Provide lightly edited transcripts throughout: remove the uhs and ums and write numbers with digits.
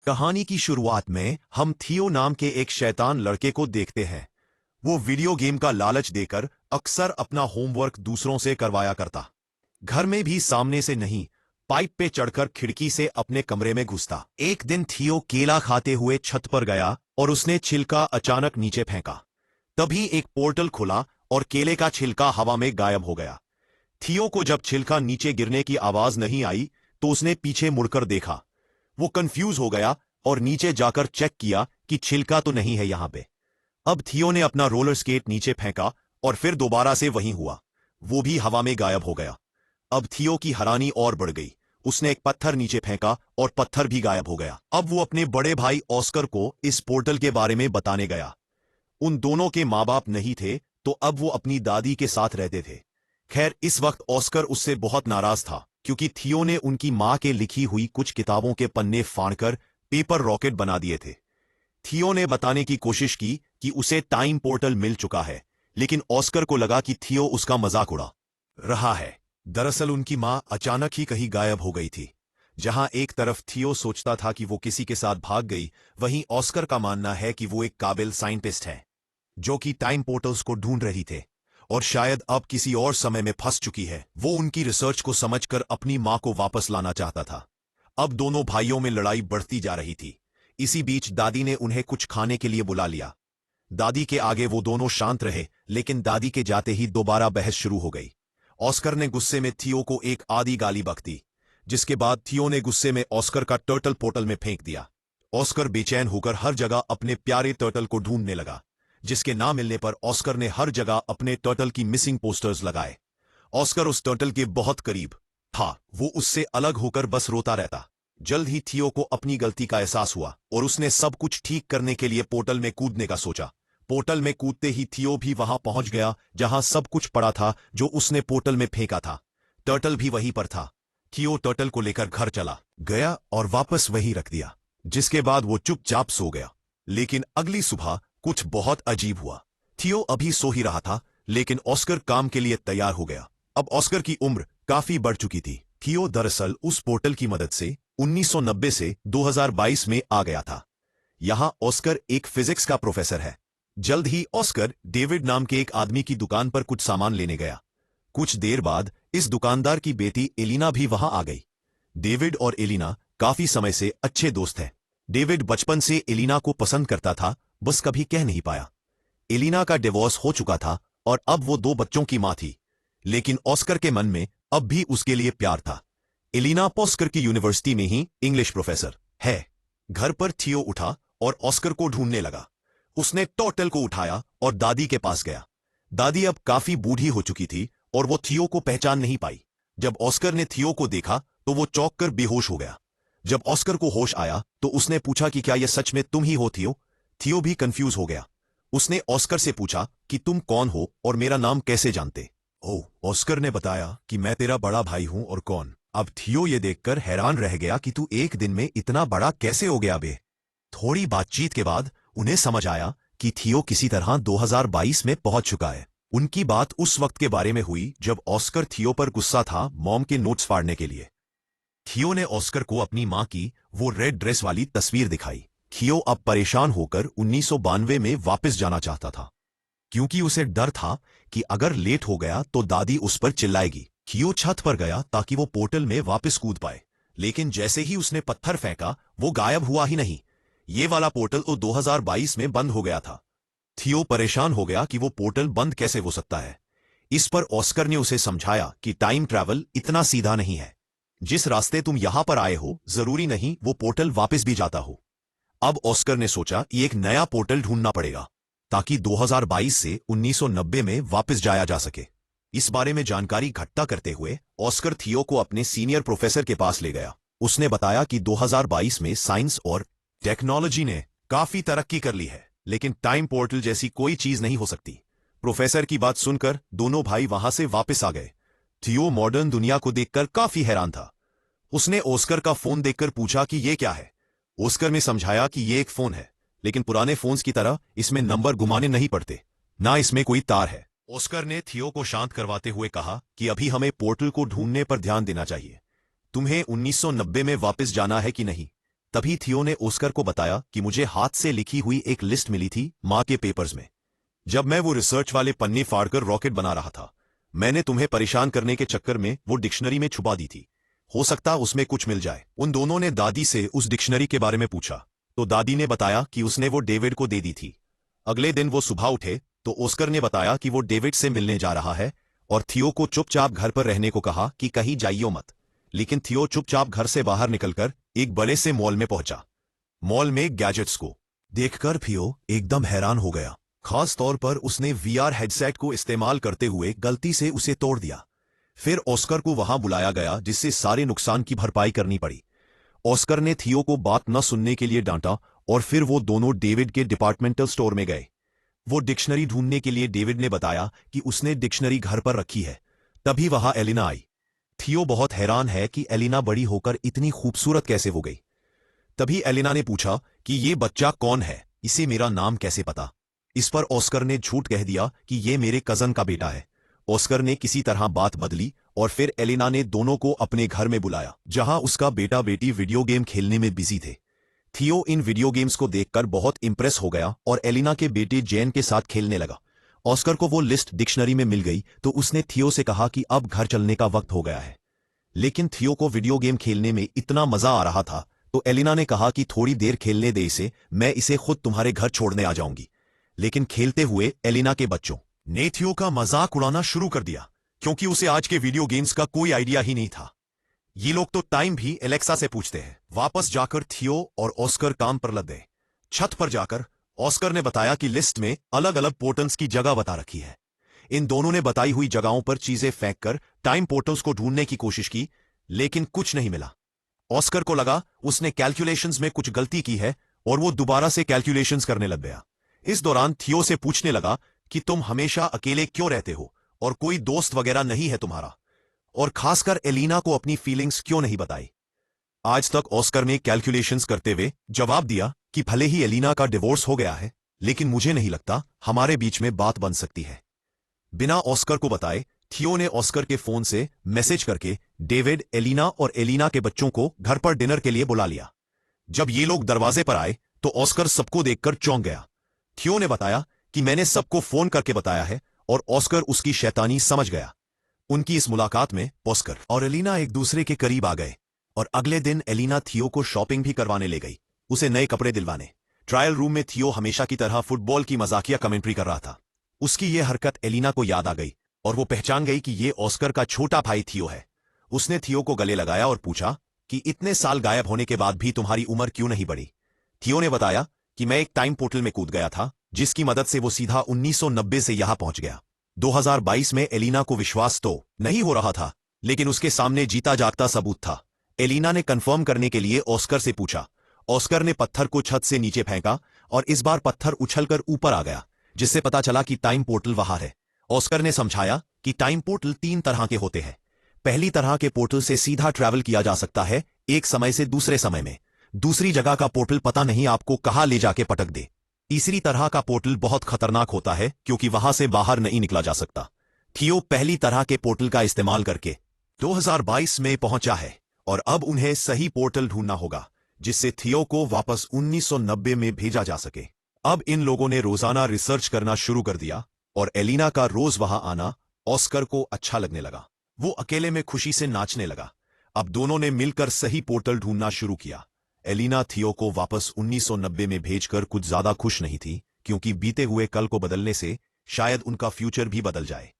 कहानी की शुरुआत में हम थियो नाम के एक शैतान लड़के को देखते हैं। वो वीडियो गेम का लालच देकर अक्सर अपना होमवर्क दूसरों से करवाया करता। घर में भी सामने से नहीं, पाइप पे चढ़कर खिड़की से अपने कमरे में घुसता। एक दिन थियो केला खाते हुए छत पर गया और उसने छिलका अचानक नीचे फेंका। तभी एक पोर्टल खुला और केले का छिलका हवा में गायब हो गया। थियो को जब छिलका नीचे गिरने की आवाज नहीं आई तो उसने पीछे मुड़कर देखा। वो कंफ्यूज हो गया और नीचे जाकर चेक किया कि छिलका तो नहीं है यहां पे। अब थियो ने अपना रोलर स्केट नीचे फेंका और फिर दोबारा से वहीं हुआ, वो भी हवा में गायब हो गया। अब थियो की हैरानी और बढ़ गई। उसने एक पत्थर नीचे फेंका और पत्थर भी गायब हो गया। अब वो अपने बड़े भाई ऑस्कर को इस पोर्टल के बारे में बताने गया। उन दोनों के माँ बाप नहीं थे तो अब वो अपनी दादी के साथ रहते थे। खैर, इस वक्त ऑस्कर उससे बहुत नाराज था क्योंकि थियो ने उनकी माँ के लिखी हुई कुछ किताबों के पन्ने फाड़कर पेपर रॉकेट बना दिए थे। थियो ने बताने की कोशिश की कि उसे टाइम पोर्टल मिल चुका है, लेकिन ऑस्कर को लगा कि थियो उसका मजाक उड़ा रहा है। दरअसल उनकी माँ अचानक ही कहीं गायब हो गई थी। जहां एक तरफ थियो सोचता था कि वो किसी के साथ भाग गई, वहीं ऑस्कर का मानना है कि वो एक काबिल साइंटिस्ट है जो कि टाइम पोर्टल्स को ढूंढ रही थे और शायद अब किसी और समय में फंस चुकी है। वो उनकी रिसर्च को समझकर अपनी मां को वापस लाना चाहता था। अब दोनों भाइयों में लड़ाई बढ़ती जा रही थी। इसी बीच दादी ने उन्हें कुछ खाने के लिए बुला लिया। दादी के आगे वो दोनों शांत रहे, लेकिन दादी के जाते ही दोबारा बहस शुरू हो गई। ऑस्कर ने गुस्से में थियो को एक आधी गाली बक दी, जिसके बाद थियो ने गुस्से में ऑस्कर का टर्टल पोर्टल में फेंक दिया। ऑस्कर बेचैन होकर हर जगह अपने प्यारे टर्टल को ढूंढने लगा, जिसके ना मिलने पर ऑस्कर ने हर जगह अपने टर्टल की मिसिंग पोस्टर्स लगाए। ऑस्कर उस टर्टल के बहुत करीब था, वो उससे अलग होकर बस रोता रहता। जल्द ही थियो को अपनी गलती का एहसास हुआ और उसने सब कुछ ठीक करने के लिए पोर्टल में कूदने का सोचा। पोर्टल में कूदते ही थियो भी वहां पहुंच गया जहां सब कुछ पड़ा था जो उसने पोर्टल में फेंका था। टर्टल भी वहीं पर था। थियो टर्टल को लेकर घर चला गया और वापस वहीं रख दिया, जिसके बाद वो चुपचाप सो गया। लेकिन अगली सुबह कुछ बहुत अजीब हुआ। थियो अभी सो ही रहा था, लेकिन ऑस्कर काम के लिए तैयार हो गया। अब ऑस्कर की उम्र काफी बढ़ चुकी थी। थियो दरअसल उस पोर्टल की मदद से 1990 से 2022 में आ गया था। यहां ऑस्कर एक फिजिक्स का प्रोफेसर है। जल्द ही ऑस्कर डेविड नाम के एक आदमी की दुकान पर कुछ सामान लेने गया। कुछ देर बाद इस दुकानदार की बेटी एलिना भी वहां आ गई। डेविड और एलिना काफी समय से अच्छे दोस्त हैं। डेविड बचपन से एलिना को पसंद करता था, बस कभी कह नहीं पाया। एलिना का डिवोर्स हो चुका था और अब वो 2 बच्चों की मां थी, लेकिन ऑस्कर के मन में अब भी उसके लिए प्यार था। एलिना ऑस्कर की यूनिवर्सिटी में ही इंग्लिश प्रोफेसर है। घर पर थियो उठा और ऑस्कर को ढूंढने लगा। उसने टर्टल को उठाया और दादी के पास गया। दादी अब काफी बूढ़ी हो चुकी थी और वो थियो को पहचान नहीं पाई। जब ऑस्कर ने थियो को देखा तो वो चौंक कर बेहोश हो गया। जब ऑस्कर को होश आया तो उसने पूछा कि क्या यह सच में तुम ही हो थियो? थियो भी कंफ्यूज हो गया। उसने ऑस्कर से पूछा कि तुम कौन हो और मेरा नाम कैसे जानते? ओह, ऑस्कर ने बताया कि मैं तेरा बड़ा भाई हूं और कौन। अब थियो ये देखकर हैरान रह गया कि तू एक दिन में इतना बड़ा कैसे हो गया बे। थोड़ी बातचीत के बाद उन्हें समझ आया कि थियो किसी तरह 2022 में पहुंच चुका है। उनकी बात उस वक्त के बारे में हुई जब ऑस्कर थियो पर गुस्सा था मॉम के नोट्स फाड़ने के लिए। थियो ने ऑस्कर को अपनी मां की वो रेड ड्रेस वाली तस्वीर दिखाई। थियो अब परेशान होकर 1992 में वापस जाना चाहता था, क्योंकि उसे डर था कि अगर लेट हो गया तो दादी उस पर चिल्लाएगी। थियो छत पर गया ताकि वो पोर्टल में वापस कूद पाए, लेकिन जैसे ही उसने पत्थर फेंका वो गायब हुआ ही नहीं। ये वाला पोर्टल तो 2022 में बंद हो गया था। थियो परेशान हो गया कि वो पोर्टल बंद कैसे हो सकता है। इस पर ऑस्कर ने उसे समझाया कि टाइम ट्रैवल इतना सीधा नहीं है। जिस रास्ते तुम यहां पर आए हो जरूरी नहीं वो पोर्टल वापस भी जाता हो। अब ऑस्कर ने सोचा कि एक नया पोर्टल ढूंढना पड़ेगा ताकि 2022 से 1990 में वापस जाया जा सके। इस बारे में जानकारी इकट्ठा करते हुए ऑस्कर थियो को अपने सीनियर प्रोफेसर के पास ले गया। उसने बताया कि 2022 में साइंस और टेक्नोलॉजी ने काफी तरक्की कर ली है, लेकिन टाइम पोर्टल जैसी कोई चीज नहीं हो सकती। प्रोफेसर की बात सुनकर दोनों भाई वहां से वापस आ गए। थियो मॉडर्न दुनिया को देखकर काफी हैरान था। उसने ऑस्कर का फोन देखकर पूछा कि यह क्या है। ऑस्कर ने समझाया कि यह एक फोन है, लेकिन पुराने फोन्स की तरह इसमें नंबर घुमाने नहीं पड़ते, ना इसमें कोई तार है। ऑस्कर ने थियो को शांत करवाते हुए कहा कि अभी हमें पोर्टल को ढूंढने पर ध्यान देना चाहिए। तुम्हें 1990 में वापस जाना है कि नहीं? तभी थियो ने ऑस्कर को बताया कि मुझे हाथ से लिखी हुई एक लिस्ट मिली थी माँ के पेपर्स में। जब मैं वो रिसर्च वाले पन्ने फाड़कर रॉकेट बना रहा था, मैंने तुम्हें परेशान करने के चक्कर में वो डिक्शनरी में छुपा दी थी। हो सकता उसमें कुछ मिल जाए। उन दोनों ने दादी से उस डिक्शनरी के बारे में पूछा तो दादी ने बताया कि उसने वो डेविड को दे दी थी। अगले दिन वो सुबह उठे तो ऑस्कर ने बताया कि वो डेविड से मिलने जा रहा है और थियो को चुपचाप घर पर रहने को कहा कि कहीं जाइयो मत। लेकिन थियो चुपचाप घर से बाहर निकलकर एक बड़े से मॉल में पहुंचा। मॉल में गैजेट्स को देखकर थियो एकदम हैरान हो गया। खास तौर पर उसने वीआर हेडसेट को इस्तेमाल करते हुए गलती से उसे तोड़ दिया। फिर ऑस्कर को वहां बुलाया गया जिससे सारे नुकसान की भरपाई करनी पड़ी। ऑस्कर ने थियो को बात न सुनने के लिए डांटा और फिर वो दोनों डेविड के डिपार्टमेंटल स्टोर में गए। वो डिक्शनरी ढूंढने के लिए डेविड ने बताया कि उसने डिक्शनरी घर पर रखी है। तभी वहां एलिना आई। थियो बहुत हैरान है कि एलिना बड़ी होकर इतनी खूबसूरत कैसे हो गई। तभी एलिना ने पूछा कि ये बच्चा कौन है, इसे मेरा नाम कैसे पता। इस पर ऑस्कर ने झूठ कह दिया कि ये मेरे कजन का बेटा है। ऑस्कर ने किसी तरह बात बदली और फिर एलिना ने दोनों को अपने घर में बुलाया जहां उसका बेटा बेटी वीडियो गेम खेलने में बिजी थे। थियो इन वीडियो गेम्स को देखकर बहुत इंप्रेस हो गया और एलिना के बेटे जेन के साथ खेलने लगा। ऑस्कर को वो लिस्ट डिक्शनरी में मिल गई तो उसने थियो से कहा कि अब घर चलने का वक्त हो गया है। लेकिन थियो को वीडियो गेम खेलने में इतना मजा आ रहा था तो एलिना ने कहा कि थोड़ी देर खेलने दे इसे, मैं इसे खुद तुम्हारे घर छोड़ने आ जाऊंगी। लेकिन खेलते हुए एलिना के बच्चों ने थियो का मजाक उड़ाना शुरू कर दिया क्योंकि उसे आज के वीडियो गेम्स का कोई आइडिया ही नहीं था। ये लोग तो टाइम भी एलेक्सा से पूछते हैं। वापस जाकर थियो और ऑस्कर काम पर लग गए। छत पर जाकर ऑस्कर ने बताया कि लिस्ट में अलग अलग पोर्टल्स की जगह बता रखी है। इन दोनों ने बताई हुई जगहों पर चीजें फेंककर टाइम पोर्टल्स को ढूंढने की कोशिश की, लेकिन कुछ नहीं मिला। ऑस्कर को लगा उसने कैलकुलेशंस में कुछ गलती की है और वो दोबारा से कैलकुलेशंस करने लग गया। इस दौरान थियो से पूछने लगा कि तुम हमेशा अकेले क्यों रहते हो और कोई दोस्त वगैरह नहीं है तुम्हारा, और खासकर एलिना को अपनी फीलिंग्स क्यों नहीं बताई। आज तक ऑस्कर ने कैलकुलेशंस करते हुए जवाब दिया कि भले ही एलिना का डिवोर्स हो गया है, लेकिन मुझे नहीं लगता हमारे बीच में बात बन सकती है। बिना ऑस्कर को बताए थियो ने ऑस्कर के फोन से मैसेज करके डेविड, एलिना और एलिना के बच्चों को घर पर डिनर के लिए बुला लिया। जब ये लोग दरवाजे पर आए तो ऑस्कर सबको देखकर चौंक गया। थियो ने बताया कि मैंने सबको फोन करके बताया है और ऑस्कर उसकी शैतानी समझ गया। उनकी इस मुलाकात में ऑस्कर और एलिना एक दूसरे के करीब आ गए और अगले दिन एलिना थियो को शॉपिंग भी करवाने ले गई, उसे नए कपड़े दिलवाने। ट्रायल रूम में थियो हमेशा की तरह फुटबॉल की मजाकिया कमेंट्री कर रहा था। उसकी ये हरकत एलिना को याद आ गई और वो पहचान गई कि ये ऑस्कर का छोटा भाई थियो है। उसने थियो को गले लगाया और पूछा कि इतने साल गायब होने के बाद भी तुम्हारी उम्र क्यों नहीं बढ़ी। थियो ने बताया कि मैं एक टाइम पोर्टल में कूद गया था जिसकी मदद से वो सीधा 1990 से यहां पहुंच गया। 2022 में एलिना को विश्वास तो नहीं हो रहा था, लेकिन उसके सामने जीता जागता सबूत था। एलिना ने कंफर्म करने के लिए ऑस्कर से पूछा। ऑस्कर ने पत्थर को छत से नीचे फेंका और इस बार पत्थर उछलकर ऊपर आ गया, जिससे पता चला कि टाइम पोर्टल वहां है। ऑस्कर ने समझाया कि टाइम पोर्टल 3 तरह के होते हैं। पहली तरह के पोर्टल से सीधा ट्रैवल किया जा सकता है एक समय से दूसरे समय में। दूसरी जगह का पोर्टल पता नहीं आपको कहां ले जाके पटक दे। तीसरी तरह का पोर्टल बहुत खतरनाक होता है क्योंकि वहां से बाहर नहीं निकला जा सकता। थियो पहली तरह के पोर्टल का इस्तेमाल करके 2022 में पहुंचा है और अब उन्हें सही पोर्टल ढूंढना होगा जिससे थियो को वापस 1990 में भेजा जा सके। अब इन लोगों ने रोजाना रिसर्च करना शुरू कर दिया और एलिना का रोज वहां आना ऑस्कर को अच्छा लगने लगा। वो अकेले में खुशी से नाचने लगा। अब दोनों ने मिलकर सही पोर्टल ढूंढना शुरू किया। एलिना थियो को वापस 1990 में भेजकर कुछ ज्यादा खुश नहीं थी क्योंकि बीते हुए कल को बदलने से शायद उनका फ्यूचर भी बदल जाए।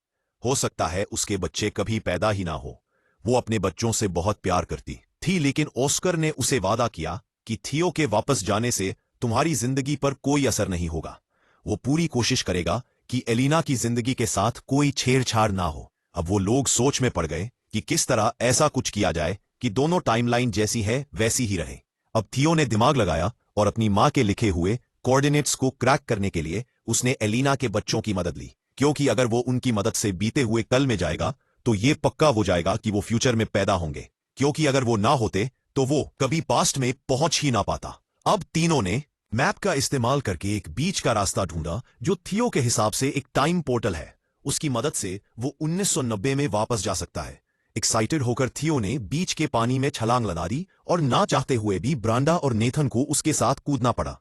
हो सकता है उसके बच्चे कभी पैदा ही ना हो। वो अपने बच्चों से बहुत प्यार करती थी, लेकिन ऑस्कर ने उसे वादा किया कि थियो के वापस जाने से तुम्हारी जिंदगी पर कोई असर नहीं होगा। वो पूरी कोशिश करेगा कि एलिना की जिंदगी के साथ कोई छेड़छाड़ ना हो। अब वो लोग सोच में पड़ गए कि किस तरह ऐसा कुछ किया जाए कि दोनों टाइमलाइन जैसी है वैसी ही रहे। अब थियो ने दिमाग लगाया और अपनी मां के लिखे हुए कोऑर्डिनेट्स को क्रैक करने के लिए उसने एलिना के बच्चों की मदद ली, क्योंकि अगर वो उनकी मदद से बीते हुए कल में जाएगा तो ये पक्का हो जाएगा कि वो फ्यूचर में पैदा होंगे, क्योंकि अगर वो ना होते तो वो कभी पास्ट में पहुंच ही ना पाता। अब तीनों ने मैप का इस्तेमाल करके एक बीच का रास्ता ढूंढा जो थियो के हिसाब से एक टाइम पोर्टल है। उसकी मदद से वो 1990 में वापस जा सकता है। एक्साइटेड होकर थियो ने बीच के पानी में छलांग लगा दी और ना चाहते हुए भी ब्रांडा और नेथन को उसके साथ कूदना पड़ा।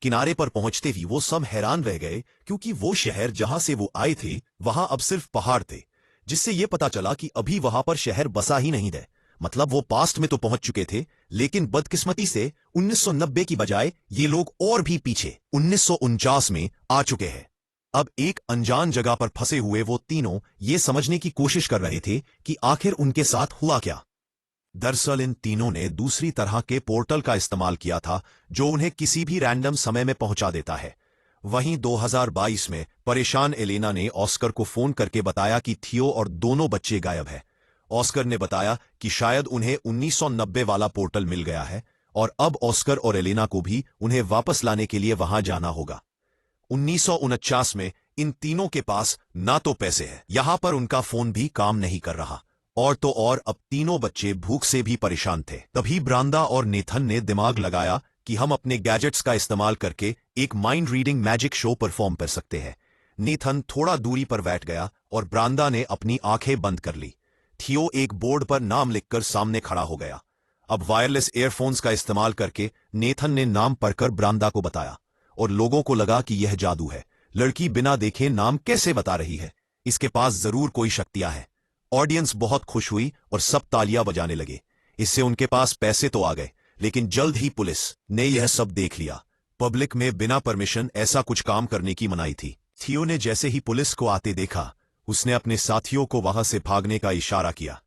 किनारे पर पहुंचते ही वो सब हैरान रह गए, क्योंकि वो शहर जहां से वो आए थे वहां अब सिर्फ पहाड़ थे, जिससे ये पता चला कि अभी वहां पर शहर बसा ही नहीं है। मतलब वो पास्ट में तो पहुंच चुके थे, लेकिन बदकिस्मती से 1990 की बजाय ये लोग और भी पीछे 1949 में आ चुके हैं। अब एक अनजान जगह पर फंसे हुए वो तीनों ये समझने की कोशिश कर रहे थे कि आखिर उनके साथ हुआ क्या। दरअसल इन तीनों ने दूसरी तरह के पोर्टल का इस्तेमाल किया था, जो उन्हें किसी भी रैंडम समय में पहुंचा देता है। वहीं 2022 में परेशान एलेना ने ऑस्कर को फोन करके बताया कि थियो और दोनों बच्चे गायब हैं। ऑस्कर ने बताया कि शायद उन्हें 1990 वाला पोर्टल मिल गया है और अब ऑस्कर और एलेना को भी उन्हें वापस लाने के लिए वहां जाना होगा। 1949 में इन तीनों के पास ना तो पैसे हैं, यहां पर उनका फोन भी काम नहीं कर रहा, और तो और अब तीनों बच्चे भूख से भी परेशान थे। तभी ब्रांदा और नेथन ने दिमाग लगाया कि हम अपने गैजेट्स का इस्तेमाल करके एक mind reading magic show perform कर सकते हैं। नेथन थोड़ा दूरी पर बैठ गया और ब्रांदा ने अपनी आंखें बंद कर ली। थियो एक बोर्ड पर नाम लिखकर सामने खड़ा हो गया। अब वायरलेस एयरफोन्स का इस्तेमाल करके नेथन ने नाम पढ़कर ब्रांदा को बताया, और लोगों को लगा कि यह जादू है। लड़की बिना देखे नाम कैसे बता रही है, इसके पास जरूर कोई शक्तियां हैं। ऑडियंस बहुत खुश हुई और सब तालियां बजाने लगे। इससे उनके पास पैसे तो आ गए, लेकिन जल्द ही पुलिस ने यह सब देख लिया। पब्लिक में बिना परमिशन ऐसा कुछ काम करने की मनाही थी। थियो ने जैसे ही पुलिस को आते देखा, उसने अपने साथियों को वहां से भागने का इशारा किया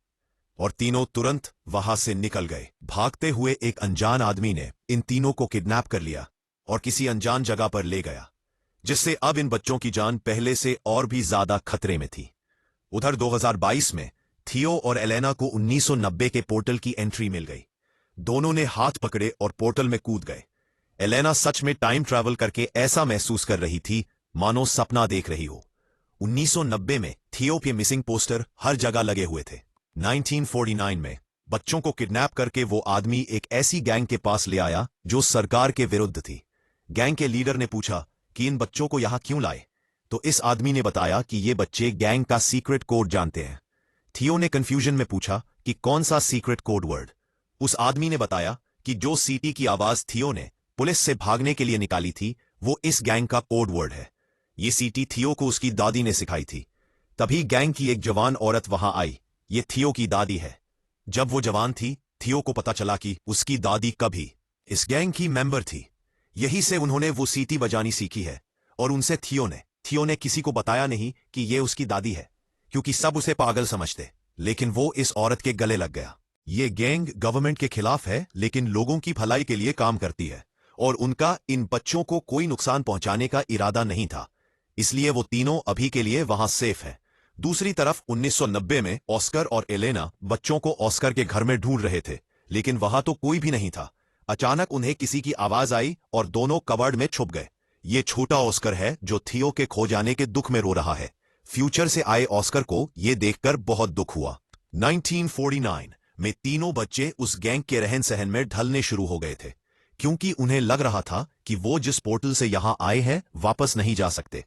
और तीनों तुरंत वहां से निकल गए। भागते हुए एक अनजान आदमी ने इन तीनों को किडनैप कर लिया और किसी अनजान जगह पर ले गया, जिससे अब इन बच्चों की जान पहले से और भी ज्यादा खतरे में थी। उधर 2022 में थियो और एलेना को 1990 के पोर्टल की एंट्री मिल गई। दोनों ने हाथ पकड़े और पोर्टल में कूद गए। एलेना सच में टाइम ट्रैवल करके ऐसा महसूस कर रही थी मानो सपना देख रही हो। 1990 में थियो के मिसिंग पोस्टर हर जगह लगे हुए थे। 1949 में बच्चों को किडनैप करके वो आदमी एक ऐसी गैंग के पास ले आया जो सरकार के विरुद्ध थी। गैंग के लीडर ने पूछा कि इन बच्चों को यहां क्यों लाए, तो इस आदमी ने बताया कि ये बच्चे गैंग का सीक्रेट कोड जानते हैं। थियो ने कंफ्यूजन में पूछा कि कौन सा सीक्रेट कोड वर्ड। उस आदमी ने बताया कि जो सीटी की आवाज थियो ने पुलिस से भागने के लिए निकाली थी, वो इस गैंग का कोड वर्ड है। ये सीटी थियो को उसकी दादी ने सिखाई थी। तभी गैंग की एक जवान औरत वहां आई। ये थियो की दादी है। जब वो जवान थी, थियो को पता चला कि उसकी दादी कभी इस गैंग की मेंबर थी। यही से उन्होंने वो सीटी बजानी सीखी है। और उनसे थियो ने किसी को बताया नहीं कि ये उसकी दादी है, क्योंकि सब उसे पागल समझते। लेकिन वो इस औरत के गले लग गया। ये गैंग गवर्नमेंट के खिलाफ है, लेकिन लोगों की भलाई के लिए काम करती है, और उनका इन बच्चों को कोई नुकसान पहुंचाने का इरादा नहीं था। इसलिए वो तीनों अभी के लिए वहां सेफ है। दूसरी तरफ 1990 में ऑस्कर और एलेना बच्चों को ऑस्कर के घर में ढूंढ रहे थे, लेकिन वहां तो कोई भी नहीं था। अचानक उन्हें किसी की आवाज आई और दोनों कबर्ड में छुप गए। ये छोटा ऑस्कर है जो थियो के खो जाने के दुख में रो रहा है। फ्यूचर से आए ऑस्कर को ये देखकर बहुत दुख हुआ। 1949 में तीनों बच्चे उस गैंग के रहन सहन में ढलने शुरू हो गए थे, क्योंकि उन्हें लग रहा था कि वो जिस पोर्टल से यहां आए हैं वापस नहीं जा सकते।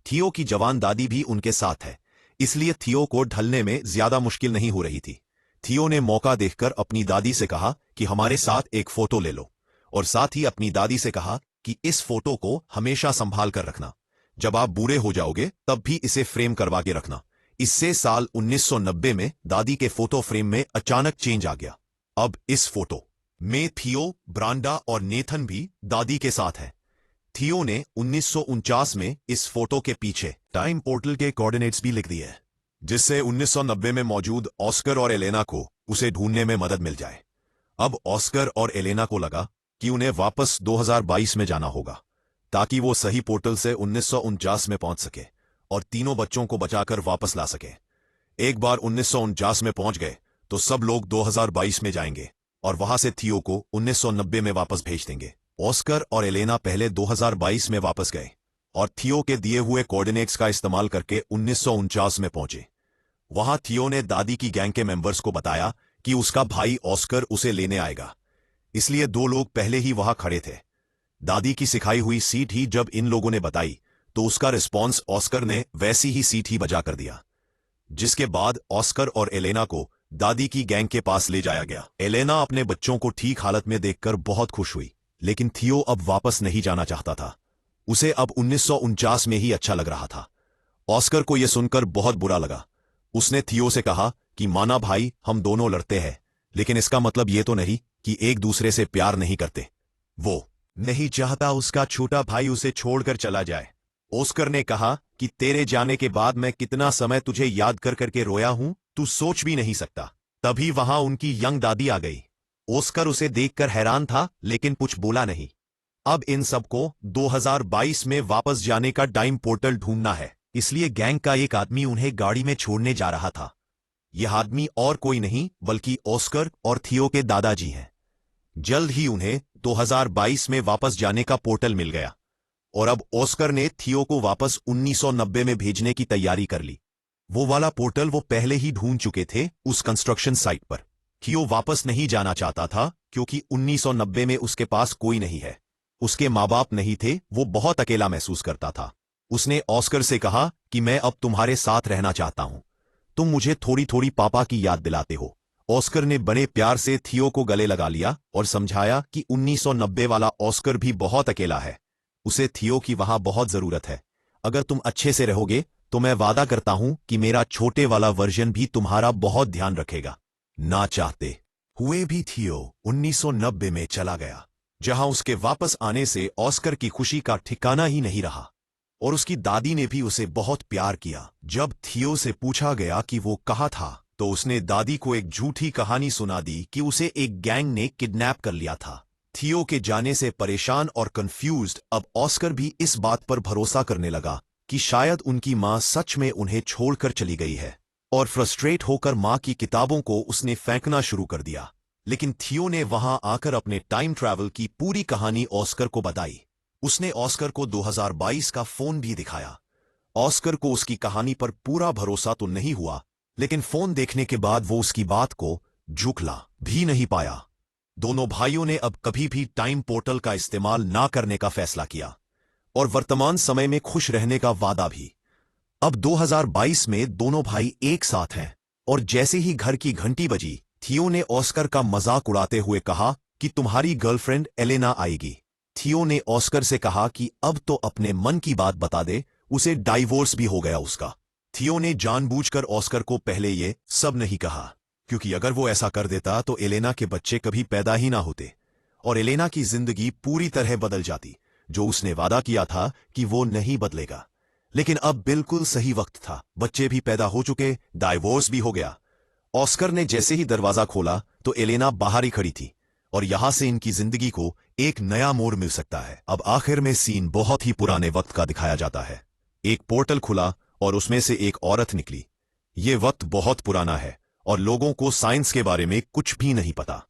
थियो की जवान दादी भी उनके साथ है, इसलिए थियो को ढलने में ज्यादा मुश्किल नहीं हो रही थी। थियो ने मौका देखकर अपनी दादी से कहा कि हमारे साथ एक फोटो ले लो, और साथ ही अपनी दादी से कहा कि इस फोटो को हमेशा संभाल कर रखना। जब आप बूढ़े हो जाओगे तब भी इसे फ्रेम करवा के रखना। इससे साल 1990 में दादी के फोटो फ्रेम में अचानक चेंज आ गया। अब इस फोटो में थियो, ब्रांडा और नेथन भी दादी के साथ है। थियो ने 1949 में इस फोटो के पीछे टाइम पोर्टल के कोऑर्डिनेट्स भी लिख दिए, जिससे 1990 में मौजूद ऑस्कर और एलेना को उसे ढूंढने में मदद मिल जाए। अब ऑस्कर और एलेना को लगा कि उन्हें वापस 2022 में जाना होगा, ताकि वो सही पोर्टल से 1949 में पहुंच सके और तीनों बच्चों को बचाकर वापस ला सके। एक बार 1949 में पहुंच गए तो सब लोग 2022 में जाएंगे और वहां से थियो को 1990 में वापस भेज देंगे। ऑस्कर और एलेना पहले 2022 में वापस गए और थियो के दिए हुए कोऑर्डिनेट्स का इस्तेमाल करके 1949 में पहुंचे। वहां थियो ने दादी की गैंग के मेंबर्स को बताया कि उसका भाई ऑस्कर उसे लेने आएगा, इसलिए दो लोग पहले ही वहां खड़े थे। दादी की सिखाई हुई सीट ही जब इन लोगों ने बताई तो उसका रिस्पॉन्स ऑस्कर ने वैसी ही सीट ही बजा कर दिया, जिसके बाद ऑस्कर और एलेना को दादी की गैंग के पास ले जाया गया। एलेना अपने बच्चों को ठीक हालत में देखकर बहुत खुश हुई, लेकिन थियो अब वापस नहीं जाना चाहता था। उसे अब 1949 में ही अच्छा लग रहा था। ऑस्कर को यह सुनकर बहुत बुरा लगा। उसने थियो से कहा कि माना भाई, हम दोनों लड़ते हैं, लेकिन इसका मतलब ये तो नहीं कि एक दूसरे से प्यार नहीं करते। वो नहीं चाहता उसका छोटा भाई उसे छोड़कर चला जाए। ऑस्कर ने कहा कि तेरे जाने के बाद मैं कितना समय तुझे याद कर करके रोया हूं, तू सोच भी नहीं सकता। तभी वहां उनकी यंग दादी आ गई। ऑस्कर उसे देखकर हैरान था, लेकिन कुछ बोला नहीं। अब इन सबको 2022 में वापस जाने का टाइम पोर्टल ढूंढना है, इसलिए गैंग का एक आदमी उन्हें गाड़ी में छोड़ने जा रहा था। यह आदमी और कोई नहीं बल्कि ऑस्कर और थियो के दादाजी हैं। जल्द ही उन्हें 2022 में वापस जाने का पोर्टल मिल गया और अब ऑस्कर ने थियो को वापस 1990 में भेजने की तैयारी कर ली। वो वाला पोर्टल वो पहले ही ढूंढ चुके थे उस कंस्ट्रक्शन साइट पर। थियो वापस नहीं जाना चाहता था क्योंकि 1990 में उसके पास कोई नहीं है। उसके माँ बाप नहीं थे, वो बहुत अकेला महसूस करता था। उसने ऑस्कर से कहा कि मैं अब तुम्हारे साथ रहना चाहता हूं, तुम मुझे थोड़ी थोड़ी पापा की याद दिलाते हो। ऑस्कर ने बड़े प्यार से थियो को गले लगा लिया और समझाया कि 1990 वाला ऑस्कर भी बहुत अकेला है, उसे थियो की वहां बहुत जरूरत है। अगर तुम अच्छे से रहोगे तो मैं वादा करता हूं कि मेरा छोटे वाला वर्जन भी तुम्हारा बहुत ध्यान रखेगा। ना चाहते हुए भी थियो 1990 में चला गया, जहां उसके वापस आने से ऑस्कर की खुशी का ठिकाना ही नहीं रहा और उसकी दादी ने भी उसे बहुत प्यार किया। जब थियो से पूछा गया कि वो कहाँ था, तो उसने दादी को एक झूठी कहानी सुना दी कि उसे एक गैंग ने किडनैप कर लिया था। थियो के जाने से परेशान और कंफ्यूज्ड अब ऑस्कर भी इस बात पर भरोसा करने लगा कि शायद उनकी मां सच में उन्हें छोड़कर चली गई है, और फ्रस्ट्रेट होकर मां की किताबों को उसने फेंकना शुरू कर दिया। लेकिन थियो ने वहां आकर अपने टाइम ट्रैवल की पूरी कहानी ऑस्कर को बताई। उसने ऑस्कर को 2022 का फोन भी दिखाया। ऑस्कर को उसकी कहानी पर पूरा भरोसा तो नहीं हुआ, लेकिन फोन देखने के बाद वो उसकी बात को झुठला भी नहीं पाया। दोनों भाइयों ने अब कभी भी टाइम पोर्टल का इस्तेमाल ना करने का फैसला किया और वर्तमान समय में खुश रहने का वादा भी। अब 2022 में दोनों भाई एक साथ हैं और जैसे ही घर की घंटी बजी, थियो ने ऑस्कर का मजाक उड़ाते हुए कहा कि तुम्हारी गर्लफ्रेंड एलेना आएगी। थियो ने ऑस्कर से कहा कि अब तो अपने मन की बात बता दे, उसे डाइवोर्स भी हो गया उसका। थियो ने जानबूझकर ऑस्कर को पहले ये सब नहीं कहा, क्योंकि अगर वो ऐसा कर देता तो एलेना के बच्चे कभी पैदा ही ना होते और एलेना की जिंदगी पूरी तरह बदल जाती, जो उसने वादा किया था कि वो नहीं बदलेगा। लेकिन अब बिल्कुल सही वक्त था, बच्चे भी पैदा हो चुके, डाइवोर्स भी हो गया। ऑस्कर ने जैसे ही दरवाजा खोला तो एलेना बाहर ही खड़ी थी और यहां से इनकी जिंदगी को एक नया मोड़ मिल सकता है। अब आखिर में सीन बहुत ही पुराने वक्त का दिखाया जाता है। एक पोर्टल खुला और उसमें से एक औरत निकली। ये वक्त बहुत पुराना है और लोगों को साइंस के बारे में कुछ भी नहीं पता।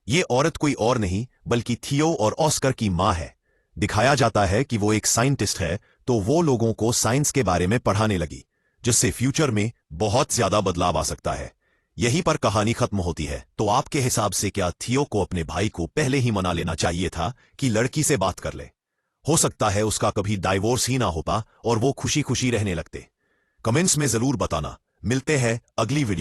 ये औरत कोई और नहीं बल्कि थियो और ऑस्कर की मां है। दिखाया जाता है कि वो एक साइंटिस्ट है, तो वो लोगों को साइंस के बारे में पढ़ाने लगी, जिससे फ्यूचर में बहुत ज्यादा बदलाव आ सकता है। यहीं पर कहानी खत्म होती है। तो आपके हिसाब से क्या थियो को अपने भाई को पहले ही मना लेना चाहिए था कि लड़की से बात कर ले? हो सकता है उसका कभी डाइवोर्स ही ना होता और वो खुशी खुशी रहने लगते। कमेंट्स में जरूर बताना। मिलते हैं अगली वीडियो।